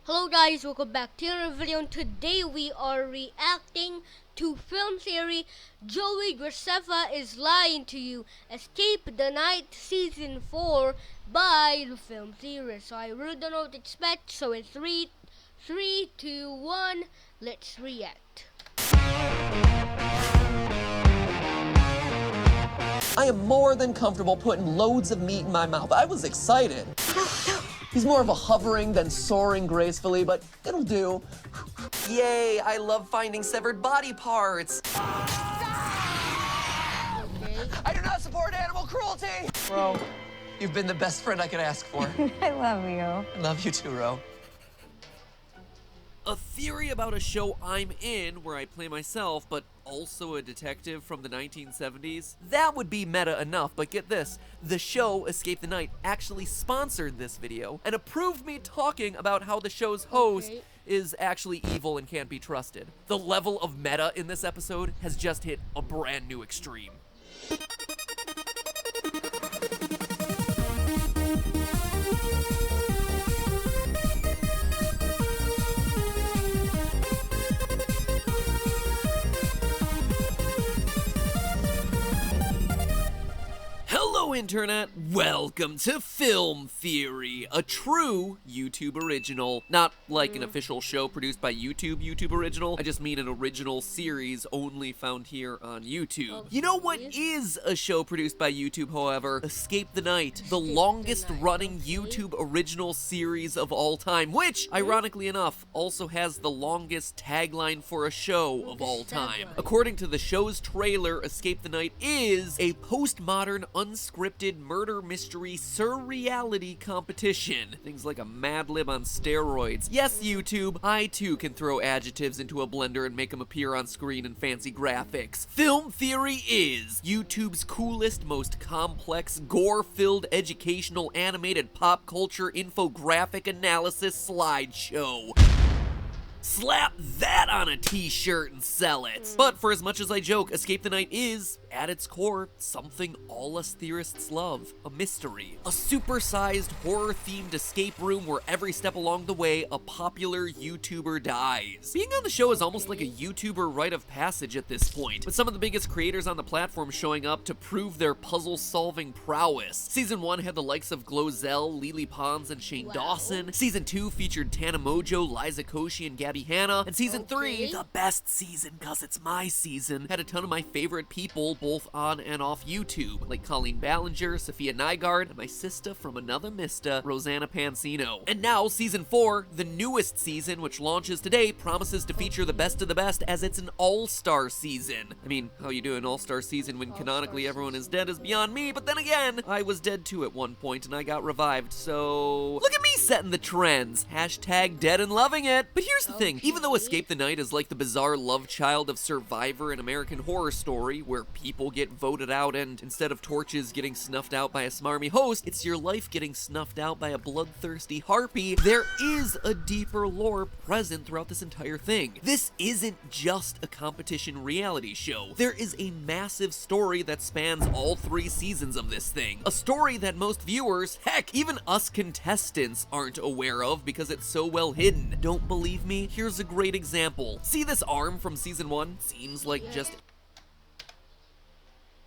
Hello guys, welcome back to another video, and today we are reacting to film theory Joey Graceffa is Lying to You, Escape the Night Season 4 by the film theory. So I really don't know what to expect, so in 3, 2, 1, let's react. I am more than comfortable putting loads of meat in my mouth. I was excited. He's more of a hovering than soaring gracefully, but it'll do. Yay, I love finding severed body parts. Okay. I do not support animal cruelty. Ro, you've been the best friend I could ask for. I love you. I love you too, Ro. A theory about a show I'm in where I play myself, but also a detective from the 1970s? That would be meta enough, but get this. The show, Escape the Night, actually sponsored this video and approved me talking about how the show's host is actually evil and can't be trusted. The level of meta in this episode has just hit a brand new extreme. Hello Internet, welcome to Film Theory, a true YouTube original. Not like an official show produced by YouTube original, I just mean an original series only found here on YouTube. You know what is a show produced by YouTube, however? Escape the Night, the longest running YouTube original series of all time, which, ironically enough, also has the longest tagline for a show of all time. According to the show's trailer, Escape the Night is a postmodern, unscripted murder mystery surreality competition. Things like a Mad Lib on steroids. Yes, YouTube, I too can throw adjectives into a blender and make them appear on screen in fancy graphics. Film Theory is YouTube's coolest, most complex, gore-filled, educational, animated pop culture infographic analysis slideshow. Slap that on a t-shirt and sell it. But for as much as I joke, Escape the Night is, at its core, something all us theorists love. A mystery. A supersized, horror-themed escape room where every step along the way, a popular YouTuber dies. Being on the show is almost like a YouTuber rite of passage at this point, with some of the biggest creators on the platform showing up to prove their puzzle-solving prowess. Season 1 had the likes of Glozell, Lily Pons, and Shane Dawson. Season 2 featured Tana Mojo, Liza Koshy, and Gabby Hanna. And Season 3, the best season cause it's my season, had a ton of my favorite people both on and off YouTube, like Colleen Ballinger, Sophia Nygaard, and my sister from another Mista, Rosanna Pansino. And now, Season 4, the newest season, which launches today, promises to feature the best of the best as it's an all-star season. I mean, how you do an all-star season when canonically everyone is dead is beyond me, but then again, I was dead too at one point and I got revived, so look at me setting the trends. Hashtag dead and loving it. But here's the thing, even though Escape the Night is like the bizarre love child of Survivor and American Horror Story, where people get voted out and instead of torches getting snuffed out by a smarmy host, it's your life getting snuffed out by a bloodthirsty harpy, there is a deeper lore present throughout this entire thing. This isn't just a competition reality show. There is a massive story that spans all 3 seasons of this thing. A story that most viewers, heck, even us contestants, aren't aware of because it's so well hidden. Don't believe me? Here's a great example. See this arm from Season 1? Seems like just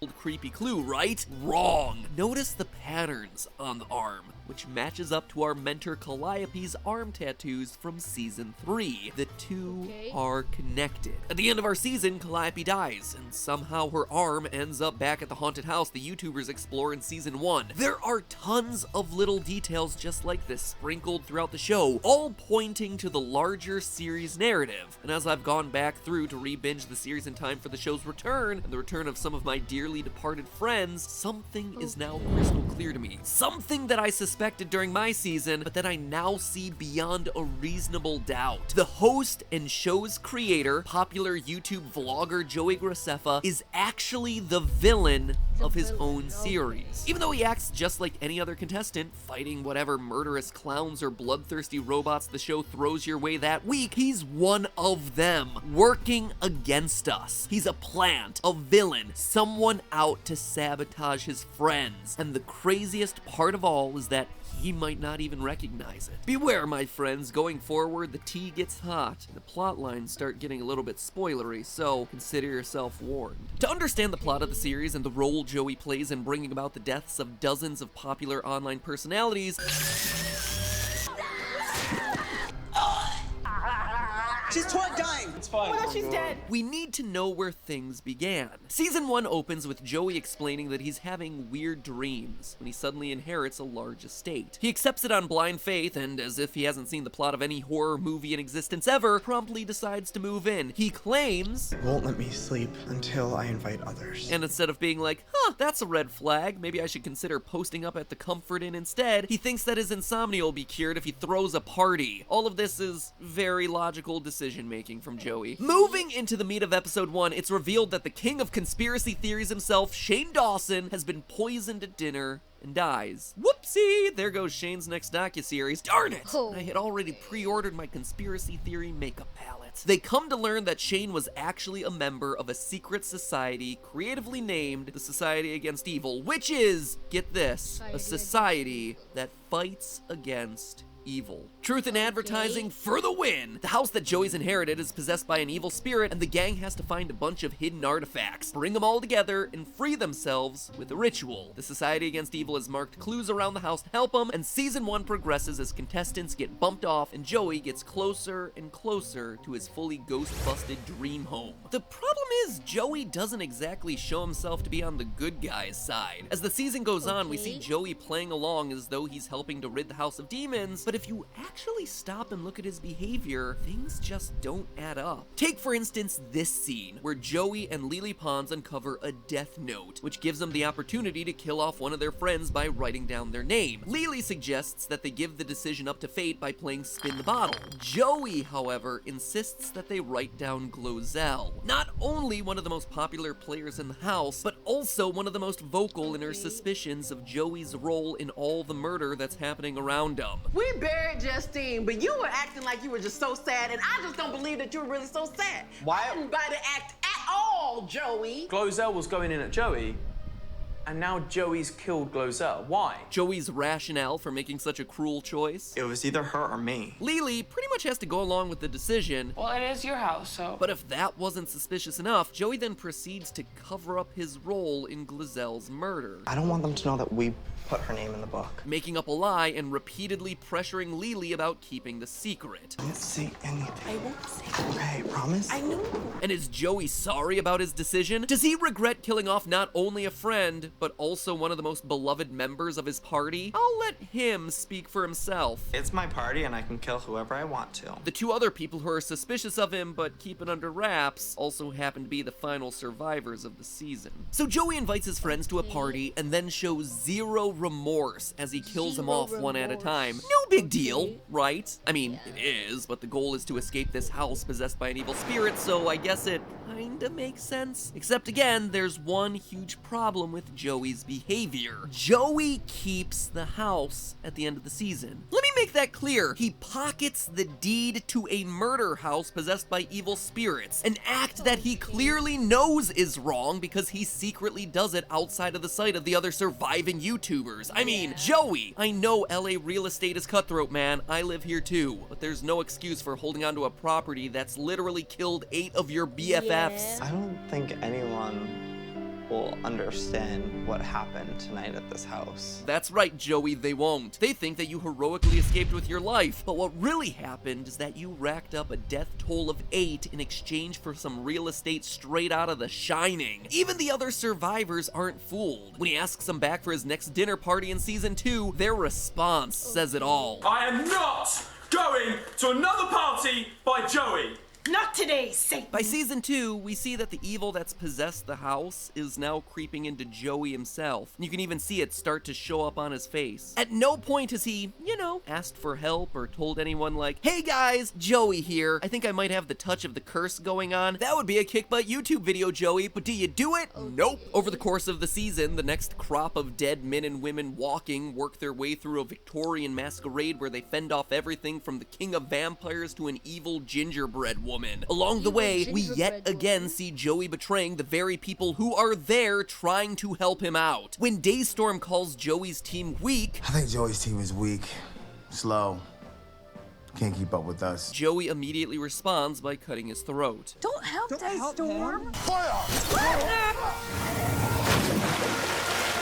old creepy clue, right? Wrong. Notice the patterns on the arm, which matches up to our mentor Calliope's arm tattoos from Season 3. The two are connected. At the end of our season, Calliope dies, and somehow her arm ends up back at the haunted house the YouTubers explore in Season 1. There are tons of little details just like this sprinkled throughout the show, all pointing to the larger series narrative. And as I've gone back through to re-binge the series in time for the show's return, and the return of some of my dearly departed friends, something is now crystal clear to me. Something that I suspected during my season, but that I now see beyond a reasonable doubt. The host and show's creator, popular YouTube vlogger Joey Graceffa, is actually the villain of his own series. Even though he acts just like any other contestant, fighting whatever murderous clowns or bloodthirsty robots the show throws your way that week, he's one of them, working against us. He's a plant, a villain, someone out to sabotage his friends. And the craziest part of all is that he might not even recognize it. Beware, my friends, going forward, the tea gets hot, and the plot lines start getting a little bit spoilery, so consider yourself warned. To understand the plot of the series and the role Joey plays in bringing about the deaths of dozens of popular online personalities, she's toward dying. It's fine. What if she's dead? we need to know where things began. Season 1 opens with Joey explaining that he's having weird dreams when he suddenly inherits a large estate. He accepts it on blind faith and, as if he hasn't seen the plot of any horror movie in existence ever, promptly decides to move in. He claims, It won't let me sleep until I invite others. and instead of being like, that's a red flag, maybe I should consider posting up at the Comfort Inn instead, he thinks that his insomnia will be cured if he throws a party. All of this is very logical decision making from Joey. Moving into the meat of episode 1, it's revealed that the king of conspiracy theories himself, Shane Dawson, has been poisoned at dinner and dies. Whoopsie! There goes Shane's next docuseries. Darn it! Oh. I had already pre-ordered my conspiracy theory makeup palette. They come to learn that Shane was actually a member of a secret society creatively named the Society Against Evil, which is, get this, a society that fights against evil. Truth in advertising for the win! The house that Joey's inherited is possessed by an evil spirit, and the gang has to find a bunch of hidden artifacts, bring them all together, and free themselves with a ritual. The Society Against Evil has marked clues around the house to help them, and Season 1 progresses as contestants get bumped off, and Joey gets closer and closer to his fully ghost-busted dream home. The problem is, Joey doesn't exactly show himself to be on the good guy's side. As the season goes on, we see Joey playing along as though he's helping to rid the house of demons, but if you actually stop and look at his behavior, things just don't add up. Take, for instance, this scene, where Joey and Lily Pons uncover a death note, which gives them the opportunity to kill off one of their friends by writing down their name. Lily suggests that they give the decision up to fate by playing Spin the Bottle. Joey, however, insists that they write down Glozell. Not only one of the most popular players in the house, but also one of the most vocal in her suspicions of Joey's role in all the murder that's happening around him. We buried Justine, but you were acting like you were just so sad, and I just don't believe that you were really so sad. Why- I didn't buy the act at all, Joey. Glozell was going in at Joey, and now Joey's killed Glozell. Why? Joey's rationale for making such a cruel choice. It was either her or me. Lily pretty much has to go along with the decision, Well, it is your house, so. but if that wasn't suspicious enough, Joey then proceeds to cover up his role in Glozell's murder, I don't want them to know that we put her name in the book. making up a lie and repeatedly pressuring Lily about keeping the secret. I didn't see anything. I won't say. Okay, promise? I know. And is Joey sorry about his decision? Does he regret killing off not only a friend, but also one of the most beloved members of his party? I'll let him speak for himself. It's my party and I can kill whoever I want to. The two other people who are suspicious of him but keep it under wraps also happen to be the final survivors of the season. So Joey invites his friends to a party and then shows zero remorse as he kills them off one at a time. No big deal, right? I mean, it is, but the goal is to escape this house possessed by an evil spirit, so I guess it kinda makes sense. Except again, there's one huge problem with Joey's behavior. Joey keeps the house at the end of the season. Let me make that clear. He pockets the deed to a murder house possessed by evil spirits, an act that he clearly knows is wrong because he secretly does it outside of the sight of the other surviving YouTubers. I mean, Joey, I know LA real estate is cutthroat, man. I live here too, but there's no excuse for holding onto a property that's literally killed 8 of your BFFs. I don't think anyone will understand what happened tonight at this house. That's right, Joey, they won't. They think that you heroically escaped with your life, but what really happened is that you racked up a death toll of 8 in exchange for some real estate straight out of The Shining. Even the other survivors aren't fooled. When he asks them back for his next dinner party in season 2, their response says it all. I am not going to another party by Joey. Not today, Satan. By season 2, we see that the evil that's possessed the house is now creeping into Joey himself. You can even see it start to show up on his face. At no point has he, asked for help or told anyone like, hey guys, Joey here. I think I might have the touch of the curse going on. That would be a kick butt YouTube video, Joey, but do you do it? Nope. Over the course of the season, the next crop of dead men and women walking work their way through a Victorian masquerade where they fend off everything from the king of vampires to an evil gingerbread woman. woman. Along the way, we yet again see Joey betraying the very people who are there trying to help him out. When Daystorm calls Joey's team weak, I think Joey's team is weak, slow, can't keep up with us. Joey immediately responds by cutting his throat. Don't help Daystorm.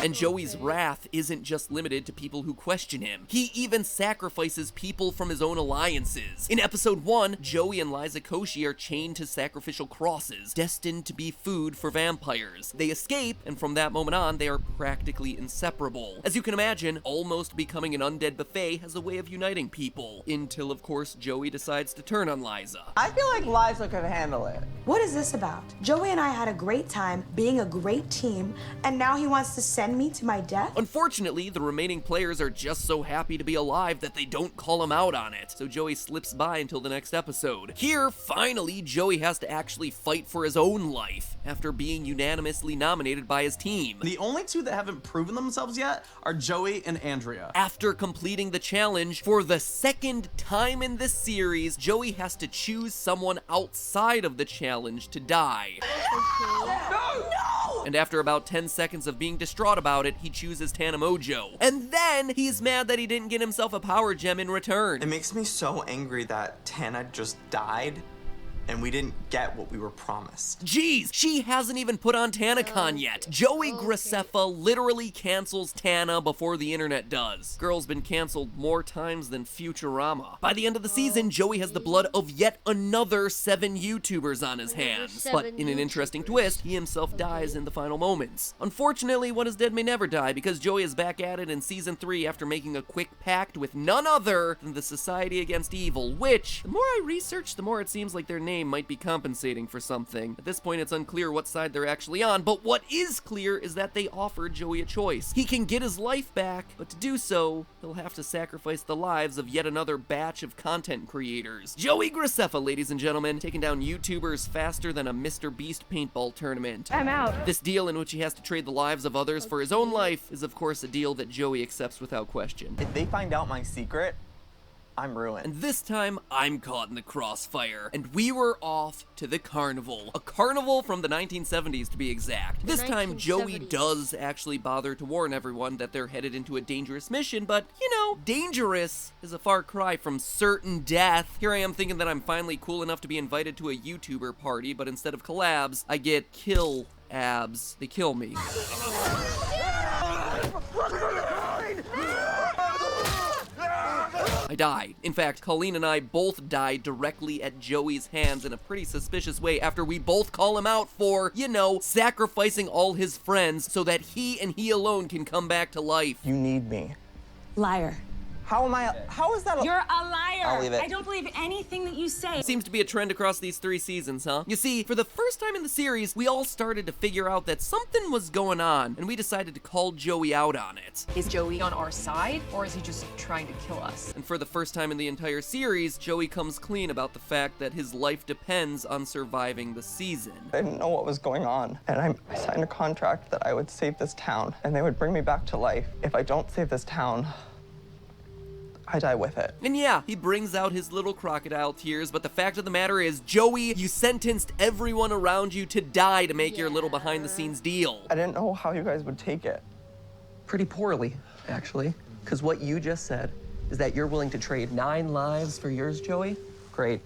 And Joey's wrath isn't just limited to people who question him. He even sacrifices people from his own alliances. In episode 1, Joey and Liza Koshy are chained to sacrificial crosses, destined to be food for vampires. They escape, and from that moment on, they are practically inseparable. As you can imagine, almost becoming an undead buffet has a way of uniting people. Until, of course, Joey decides to turn on Liza. I feel like Liza could handle it. What is this about? Joey and I had a great time being a great team, and now he wants to send me to my death? Unfortunately, the remaining players are just so happy to be alive that they don't call him out on it, so Joey slips by until the next episode. Here, finally, Joey has to actually fight for his own life, after being unanimously nominated by his team. The only two that haven't proven themselves yet are Joey and Andrea. After completing the challenge, for the second time in this series, Joey has to choose someone outside of the challenge to die. No! And after about 10 seconds of being distraught about it, he chooses Tana Mojo. And then he's mad that he didn't get himself a power gem in return. It makes me so angry that Tana just died and we didn't get what we were promised. Jeez, she hasn't even put on TanaCon yet. Joey Graceffa literally cancels Tana before the internet does. Girl's been canceled more times than Futurama. By the end of the season, Joey has the blood of yet another 7 YouTubers on his hands. But in an interesting twist, he himself dies in the final moments. Unfortunately, what is dead may never die, because Joey is back at it in season 3 after making a quick pact with none other than the Society Against Evil, which, the more I research, the more it seems like their name might be compensating for something. At this point, it's unclear what side they're actually on, but what is clear is that they offered Joey a choice. He can get his life back, but to do so, he'll have to sacrifice the lives of yet another batch of content creators. Joey Graceffa, ladies and gentlemen, taking down YouTubers faster than a Mr. Beast paintball tournament. I'm out. This deal in which he has to trade the lives of others for his own life is, of course, a deal that Joey accepts without question. If they find out my secret, I'm ruined. And this time, I'm caught in the crossfire, and we were off to the carnival. A carnival from the 1970s, to be exact. This time, Joey does actually bother to warn everyone that they're headed into a dangerous mission, but, you know, dangerous is a far cry from certain death. Here I am thinking that I'm finally cool enough to be invited to a YouTuber party, but instead of collabs, I get kill abs. They kill me. I died. In fact, Colleen and I both died directly at Joey's hands in a pretty suspicious way after we both call him out for, you know, sacrificing all his friends so that he and he alone can come back to life. You need me. Liar. How is that? You're a liar. I'll leave it. I don't believe anything that you say. Seems to be a trend across these 3 seasons, huh? You see, for the first time in the series, we all started to figure out that something was going on, and we decided to call Joey out on it. Is Joey on our side, or is he just trying to kill us? And for the first time in the entire series, Joey comes clean about the fact that his life depends on surviving the season. I didn't know what was going on, and I signed a contract that I would save this town, and they would bring me back to life. If I don't save this town, I die with it. And yeah, he brings out his little crocodile tears, but the fact of the matter is, Joey, you sentenced everyone around you to die to make your little behind-the-scenes deal. I didn't know how you guys would take it. Pretty poorly, actually. Because what you just said is that you're willing to trade 9 lives for yours, Joey? Great.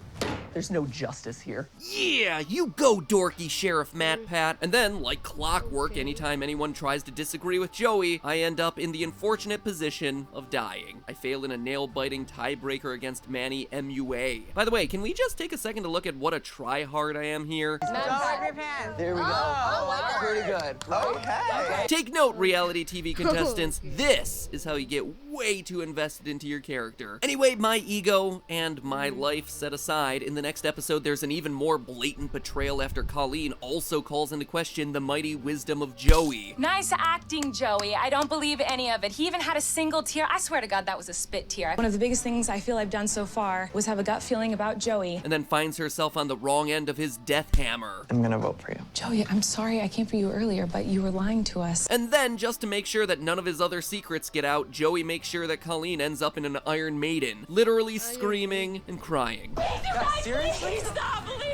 There's no justice here. Yeah, you go, dorky Sheriff Matt Pat. And then, like clockwork, anytime anyone tries to disagree with Joey, I end up in the unfortunate position of dying. I fail in a nail-biting tiebreaker against Manny MUA. By the way, can we just take a second to look at what a try-hard I am here? There we go. Wow. Pretty good. Okay. Take note, reality TV contestants. This is how you get way too invested into your character. Anyway, my ego and my life set aside, in the next episode, there's an even more blatant betrayal after Colleen also calls into question the mighty wisdom of Joey. Nice acting, Joey. I don't believe any of it. He even had a single tear. I swear to God, that was a spit tear. One of the biggest things I feel I've done so far was have a gut feeling about Joey. And then finds herself on the wrong end of his death hammer. I'm gonna vote for you. Joey, I'm sorry I came for you earlier, but you were lying to us. And then, just to make sure that none of his other secrets get out, Joey makes sure that Colleen ends up in an Iron Maiden, literally screaming and crying. Seriously? Please stop, please.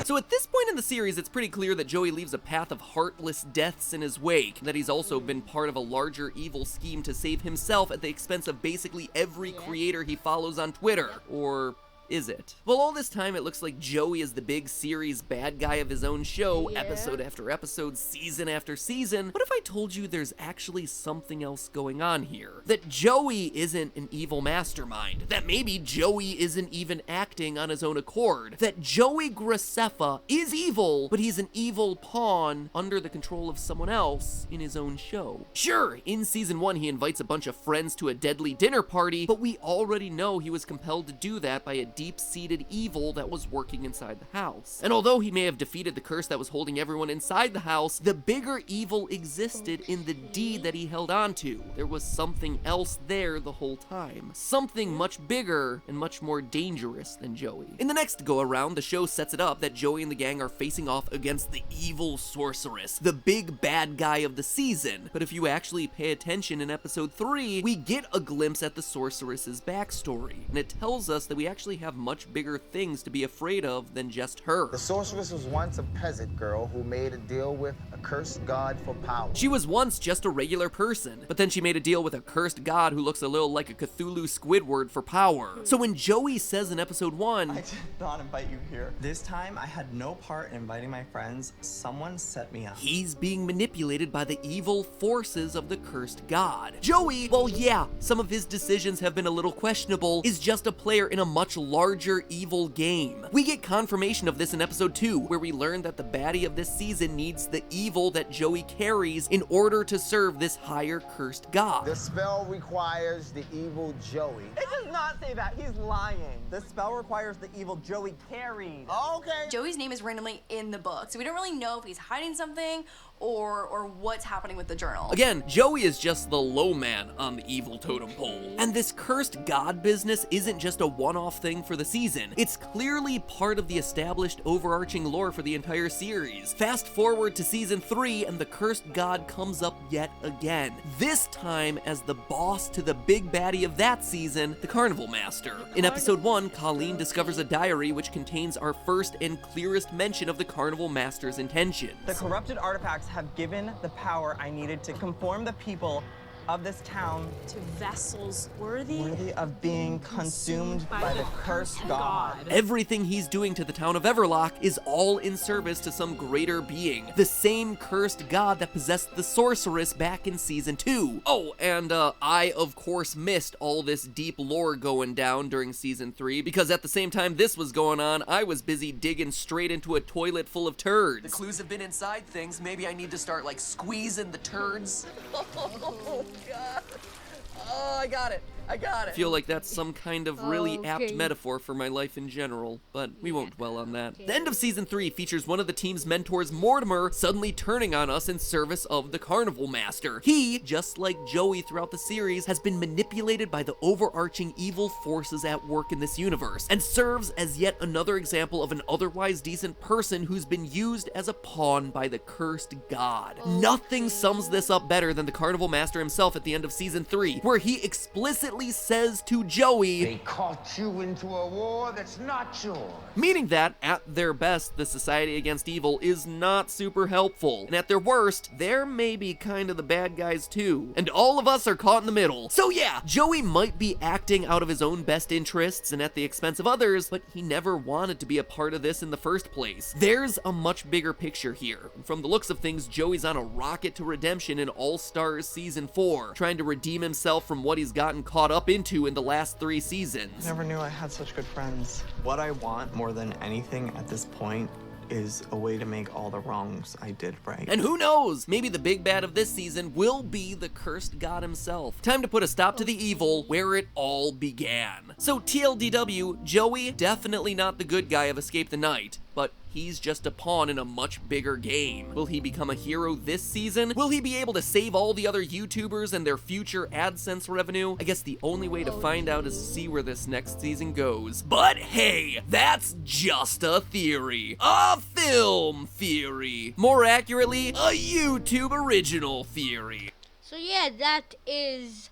So at this point in the series, it's pretty clear that Joey leaves a path of heartless deaths in his wake, and that he's also been part of a larger evil scheme to save himself at the expense of basically every creator he follows on Twitter. Or is it? Well, all this time it looks like Joey is the big series bad guy of his own show, episode after episode, season after season. What if I told you there's actually something else going on here? That Joey isn't an evil mastermind. That maybe Joey isn't even acting on his own accord. That Joey Graceffa is evil, but he's an evil pawn under the control of someone else in his own show. Sure, in season 1 he invites a bunch of friends to a deadly dinner party, but we already know he was compelled to do that by a deep-seated evil that was working inside the house. And although he may have defeated the curse that was holding everyone inside the house, the bigger evil existed in the deed that he held on to. There was something else there the whole time. Something much bigger and much more dangerous than Joey. In the next go-around, the show sets it up that Joey and the gang are facing off against the evil sorceress, the big bad guy of the season. But if you actually pay attention in episode 3, we get a glimpse at the sorceress's backstory, and it tells us that we actually have much bigger things to be afraid of than just her. The sorceress was once a peasant girl who made a deal with a cursed god for power. She was once just a regular person, but then she made a deal with a cursed god who looks a little like a Cthulhu Squidward for power. So when Joey says in episode 1, I did not invite you here. This time, I had no part in inviting my friends. Someone set me up. He's being manipulated by the evil forces of the cursed god. Joey, well yeah, some of his decisions have been a little questionable, is just a player in a much larger evil game. We get confirmation of this in episode 2, where we learn that the baddie of this season needs the evil that Joey carries in order to serve this higher cursed god. The spell requires the evil Joey. It does not say that. He's lying. The spell requires the evil Joey carried. Okay. Joey's name is randomly in the book, so we don't really know if he's hiding something or what's happening with the journal. Again, Joey is just the low man on the evil totem pole. And this cursed god business isn't just a one-off thing for the season. It's clearly part of the established overarching lore for the entire series. Fast forward to season 3 and the cursed god comes up yet again. This time as the boss to the big baddie of that season, the Carnival Master. In episode 1, Colleen discovers a diary which contains our first and clearest mention of the Carnival Master's intentions. The corrupted artifacts have given the power I needed to conform the people of this town to vessels worthy of being consumed by the cursed god. Everything he's doing to the town of Everlock is all in service to some greater being, the same cursed god that possessed the sorceress back in season 2. Oh, and I of course missed all this deep lore going down during season 3, because at the same time this was going on, I was busy digging straight into a toilet full of turds. The clues have been inside things. Maybe I need to start like squeezing the turds. Oh, God. Oh, I got it. I got it. I feel like that's some kind of really apt Okay. metaphor for my life in general, but we won't dwell on that. The end of season 3 features one of the team's mentors, Mortimer, suddenly turning on us in service of the Carnival Master. He, just like Joey throughout the series, has been manipulated by the overarching evil forces at work in this universe, and serves as yet another example of an otherwise decent person who's been used as a pawn by the cursed god. Nothing sums this up better than the Carnival Master himself at the end of season 3, where he explicitly says to Joey, They caught you into a war that's not yours. meaning that, at their best, the Society Against Evil is not super helpful, and at their worst, they're maybe kind of the bad guys too, and all of us are caught in the middle. So yeah, Joey might be acting out of his own best interests and at the expense of others, but he never wanted to be a part of this in the first place. There's a much bigger picture here, and from the looks of things, Joey's on a rocket to redemption in All Stars Season 4, trying to redeem himself from what he's gotten caught up into in the last 3 seasons. Never knew I had such good friends. What I want more than anything at this point is a way to make all the wrongs I did right. And who knows, maybe the big bad of this season will be the cursed god himself. Time to put a stop to the evil where it all began. So TLDW, Joey, definitely not the good guy of Escape the Night, but he's just a pawn in a much bigger game. Will he become a hero this season? Will he be able to save all the other YouTubers and their future AdSense revenue? I guess the only way to find out is to see where this next season goes. But hey, that's just a theory. A film theory. More accurately, a YouTube original theory. So yeah, that is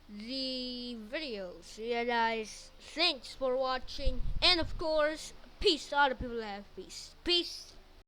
the video. So yeah guys, thanks for watching, and of course, Peace. All the people have peace. Peace.